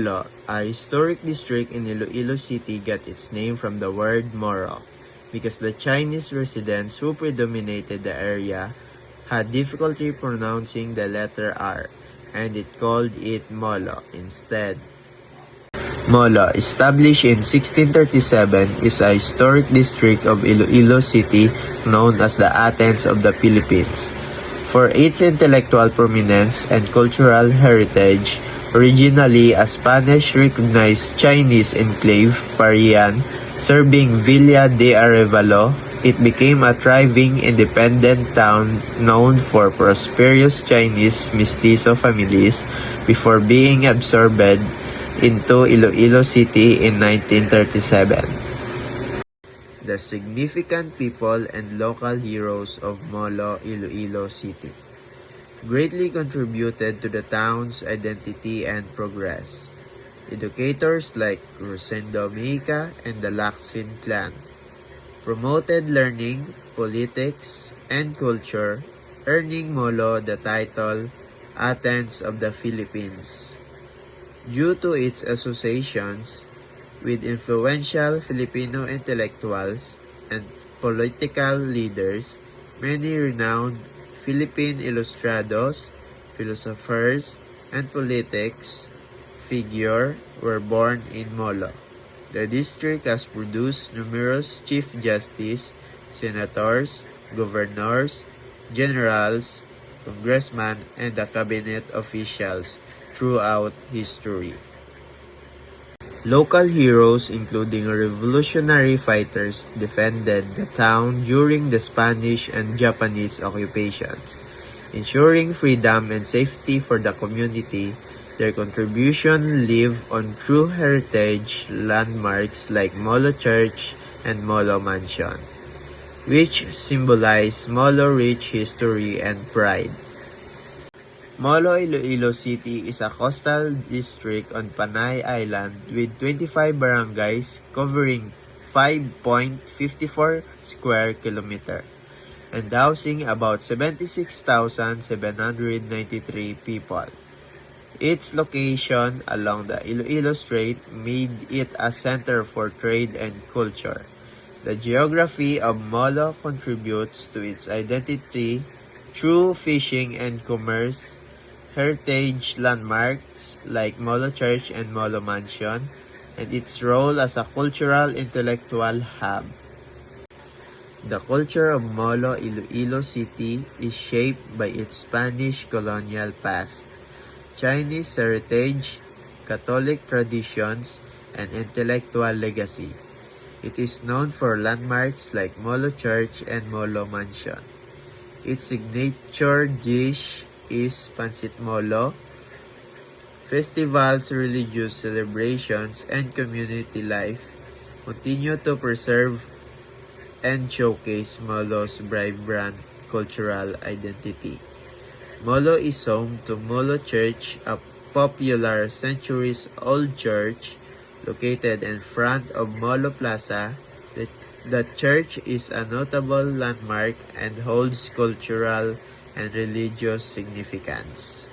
Molo, a historic district in Iloilo City, got its name from the word Moro, because the Chinese residents who predominated the area had difficulty pronouncing the letter R, and it called it Molo instead. Molo, established in 1637, is a historic district of Iloilo City known as the Athens of the Philippines. For its intellectual prominence and cultural heritage, originally a Spanish-recognized Chinese enclave, Parian, serving Villa de Arevalo, it became a thriving independent town known for prosperous Chinese mestizo families before being absorbed into Iloilo City in 1937. The significant people and local heroes of Molo, Iloilo City greatly contributed to the town's identity and progress. Educators like Rosendo Mica and the Lacsin clan promoted learning, politics, and culture, earning Molo the title Athens of the Philippines. Due to its associations with influential Filipino intellectuals and political leaders, many renowned Philippine ilustrados, philosophers, and politics figures were born in Molo. The district has produced numerous chief justice, senators, governors, generals, congressmen, and the cabinet officials throughout history. Local heroes, including revolutionary fighters, defended the town during the Spanish and Japanese occupations, ensuring freedom and safety for the community. Their contribution live on through heritage landmarks like Molo Church and Molo Mansion, which symbolize Molo rich history and pride. Molo, Iloilo City is a coastal district on Panay Island with 25 barangays covering 5.54 square kilometer and housing about 76,793 people. Its location along the Iloilo Strait made it a center for trade and culture. The geography of Molo contributes to its identity through fishing and commerce, heritage landmarks like Molo Church and Molo Mansion, and its role as a cultural intellectual hub. The culture of Molo, Iloilo City is shaped by its Spanish colonial past, Chinese heritage, Catholic traditions, and intellectual legacy. It is known for landmarks like Molo Church and Molo Mansion. Its signature dish is Pancit Molo. Festivals, religious celebrations, and community life continue to preserve and showcase Molo's vibrant cultural identity. Molo is home to Molo Church, a popular centuries-old church located in front of Molo Plaza. The church is a notable landmark and holds cultural and religious significance.